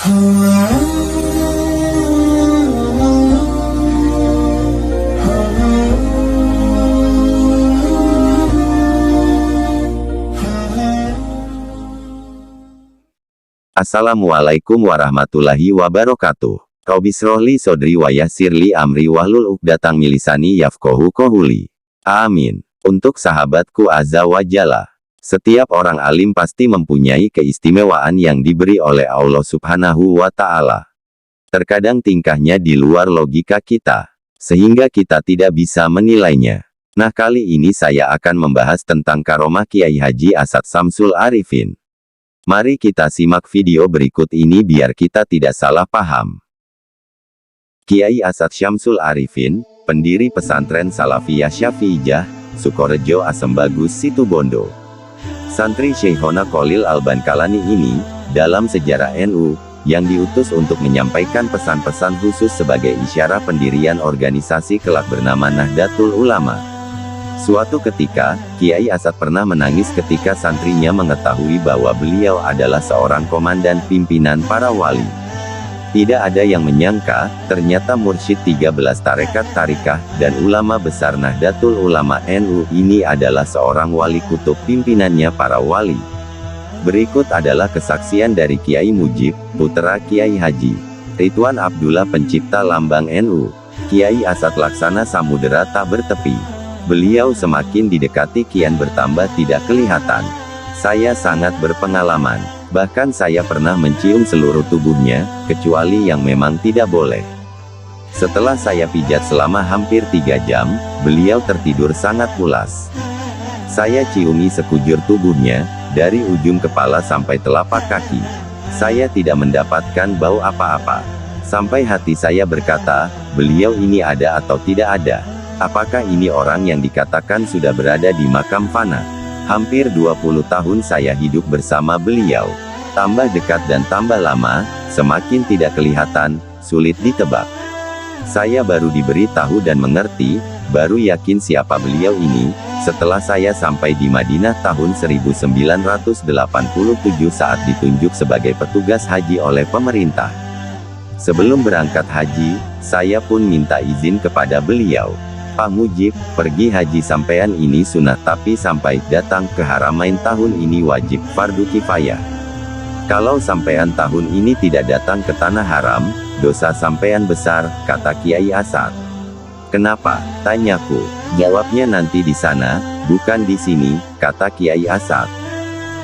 Assalamualaikum warahmatullahi wabarakatuh. Robisrohli sodri wa yassirli amri wahlul uqdatang milisani yafqahu qouli. Amin. Untuk sahabatku azza wa jalla. Setiap orang alim pasti mempunyai keistimewaan yang diberi oleh Allah subhanahu wa ta'ala. Terkadang tingkahnya di luar logika kita, sehingga kita tidak bisa menilainya. Nah, kali ini saya akan membahas tentang karomah Kiai Haji Asad Syamsul Arifin. Mari kita simak video berikut ini biar kita tidak salah paham. Kiai Asad Syamsul Arifin, pendiri pesantren Salafiyah Syafi'iyah, Sukorejo Asem Bagus Situbondo. Santri Syekhona Kholil Al-Bankalani ini, dalam sejarah NU, yang diutus untuk menyampaikan pesan-pesan khusus sebagai isyarat pendirian organisasi kelak bernama Nahdlatul Ulama. Suatu ketika, Kiai Asad pernah menangis ketika santrinya mengetahui bahwa beliau adalah seorang komandan pimpinan para wali. Tidak ada yang menyangka, ternyata mursyid 13 tarekat-tarikah, dan ulama besar Nahdlatul Ulama NU ini adalah seorang wali kutub pimpinannya para wali. Berikut adalah kesaksian dari Kiai Mujib, putra Kiai Haji Ridwan Abdullah pencipta lambang NU. Kiai Asad laksana samudera tak bertepi. Beliau semakin didekati kian bertambah tidak kelihatan. Saya sangat berpengalaman. Bahkan saya pernah mencium seluruh tubuhnya, kecuali yang memang tidak boleh. Setelah saya pijat selama hampir 3 jam, beliau tertidur sangat pulas. Saya ciumi sekujur tubuhnya, dari ujung kepala sampai telapak kaki. Saya tidak mendapatkan bau apa-apa. Sampai hati saya berkata, beliau ini ada atau tidak ada. Apakah ini orang yang dikatakan sudah berada di makam fana? Hampir 20 tahun saya hidup bersama beliau. Tambah dekat dan tambah lama, semakin tidak kelihatan, sulit ditebak. Saya baru diberi tahu dan mengerti, baru yakin siapa beliau ini, setelah saya sampai di Madinah tahun 1987 saat ditunjuk sebagai petugas haji oleh pemerintah. Sebelum berangkat haji, saya pun minta izin kepada beliau. Pak Mujib, pergi haji sampean ini sunah tapi sampai datang ke Haramain tahun ini wajib fardu kifayah. Kalau sampean tahun ini tidak datang ke tanah haram, dosa sampean besar, kata Kiai Asad. Kenapa? Tanyaku. Jawabnya nanti di sana, bukan di sini, kata Kiai Asad.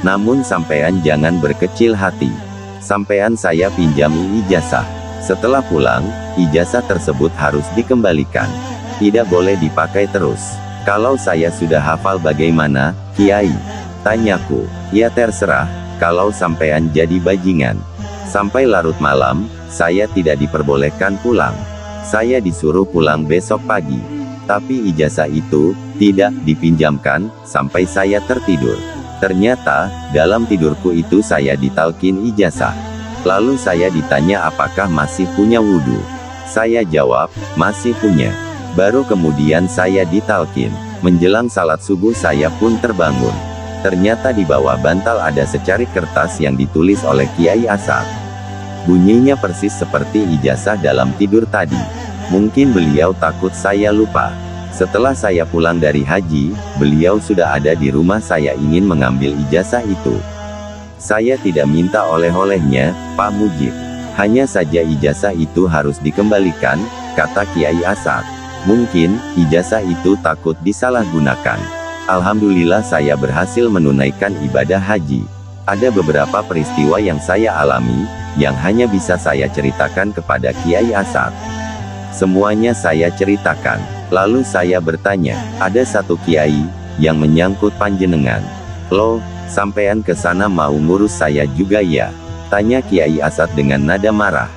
Namun sampean jangan berkecil hati. Sampean saya pinjami ijazah. Setelah pulang, ijazah tersebut harus dikembalikan. Tidak boleh dipakai terus. Kalau saya sudah hafal bagaimana, Kiai? Tanyaku. Ya terserah, kalau sampean jadi bajingan. Sampai larut malam, saya tidak diperbolehkan pulang. Saya disuruh pulang besok pagi. Tapi ijazah itu, tidak dipinjamkan, sampai saya tertidur. Ternyata, dalam tidurku itu saya ditalkin ijazah. Lalu saya ditanya apakah masih punya wudhu. Saya jawab, masih punya. Baru kemudian saya ditalkin. Menjelang salat subuh saya pun terbangun. Ternyata di bawah bantal ada secarik kertas yang ditulis oleh Kiai Asad. Bunyinya persis seperti ijazah dalam tidur tadi. Mungkin beliau takut saya lupa. Setelah saya pulang dari haji, beliau sudah ada di rumah saya ingin mengambil ijazah itu. Saya tidak minta oleh-olehnya, Pak Mujib. Hanya saja ijazah itu harus dikembalikan, kata Kiai Asad. Mungkin, ijazah itu takut disalahgunakan. Alhamdulillah saya berhasil menunaikan ibadah haji. Ada beberapa peristiwa yang saya alami, yang hanya bisa saya ceritakan kepada Kiai Asad. Semuanya saya ceritakan. Lalu saya bertanya, ada satu kiai, yang menyangkut panjenengan. Loh, sampean ke sana mau ngurus saya juga ya? Tanya Kiai Asad dengan nada marah.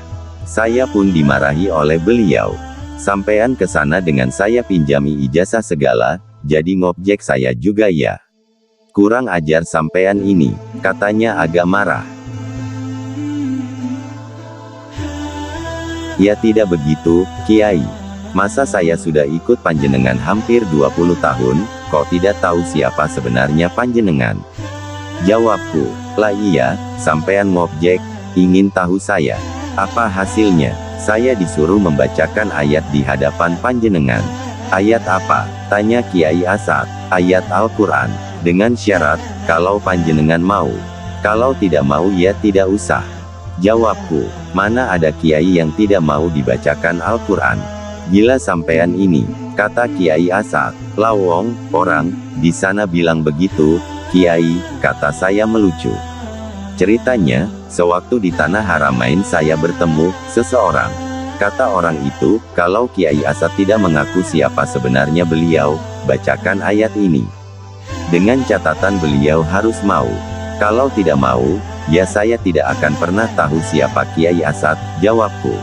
Saya pun dimarahi oleh beliau. Sampean ke sana dengan saya pinjami ijazah segala, jadi ngobjek saya juga ya? Kurang ajar sampean ini, katanya agak marah. Ya tidak begitu, Kiai. Masa saya sudah ikut panjenengan hampir 20 tahun, kok tidak tahu siapa sebenarnya panjenengan? Jawabku, lah iya, sampean ngobjek, Ingin tahu saya? Apa hasilnya? Saya disuruh membacakan ayat di hadapan panjenengan. Ayat apa? Tanya Kiai Asad. Ayat Al-Quran. Dengan syarat, kalau panjenengan mau. Kalau tidak mau ya tidak usah. Jawabku, mana ada kiai yang tidak mau dibacakan Al-Quran? Gila sampean ini, kata Kiai Asad. Lawong, orang di sana bilang begitu, Kiai, kata saya melucu. Ceritanya, sewaktu di Tanah Haramain saya bertemu seseorang. Kata orang itu, kalau Kiai Asad tidak mengaku siapa sebenarnya beliau, bacakan ayat ini. Dengan catatan beliau harus mau. Kalau tidak mau, ya saya tidak akan pernah tahu siapa Kiai Asad, jawabku.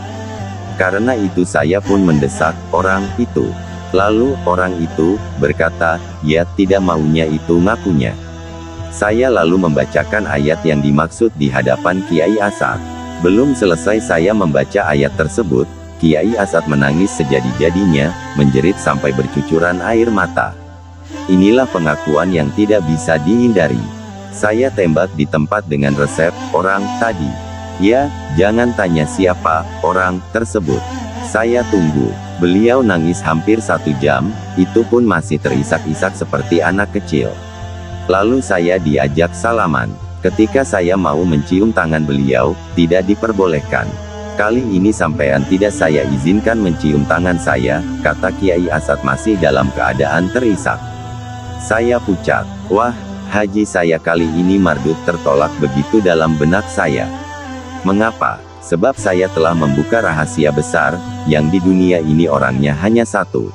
Karena itu saya pun mendesak orang itu. Lalu orang itu berkata, ya tidak maunya itu ngakunya. Saya lalu membacakan ayat yang dimaksud di hadapan Kiai Asad. Belum selesai saya membaca ayat tersebut, Kiai Asad menangis sejadi-jadinya, menjerit sampai bercucuran air mata. Inilah pengakuan yang tidak bisa dihindari. Saya tembak di tempat dengan resep orang tadi. Ya, jangan tanya siapa orang tersebut. Saya tunggu. Beliau nangis hampir 1 jam, itu pun masih terisak-isak seperti anak kecil. Lalu saya diajak salaman. Ketika saya mau mencium tangan beliau, tidak diperbolehkan. Kali ini sampean tidak saya izinkan mencium tangan saya, kata Kiai Asad masih dalam keadaan terisak. Saya pucat. Wah, haji saya kali ini mardut tertolak begitu dalam benak saya. Mengapa? Sebab saya telah membuka rahasia besar, yang di dunia ini orangnya hanya satu.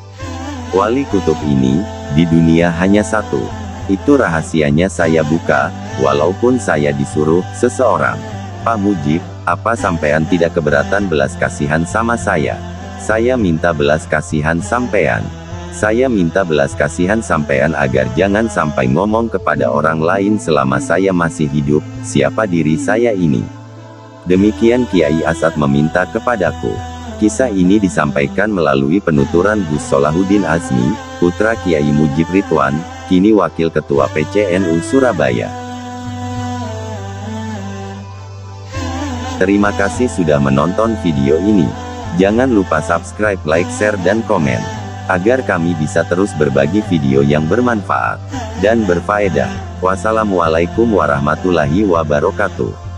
Wali kutub ini, di dunia hanya satu. Itu rahasianya saya buka, walaupun saya disuruh seseorang. Pak Mujib, apa sampean tidak keberatan belas kasihan sama saya? Saya minta belas kasihan sampean. Saya minta belas kasihan sampean agar jangan sampai ngomong kepada orang lain selama saya masih hidup, siapa diri saya ini. Demikian Kiai Asad meminta kepadaku. Kisah ini disampaikan melalui penuturan Gus Solahuddin Azmi, putra Kiai Mujib Ridwan, kini Wakil Ketua PCNU Surabaya. Terima kasih sudah menonton video ini. Jangan lupa subscribe, like, share, dan komen. Agar kami bisa terus berbagi video yang bermanfaat dan berfaedah. Wassalamualaikum warahmatullahi wabarakatuh.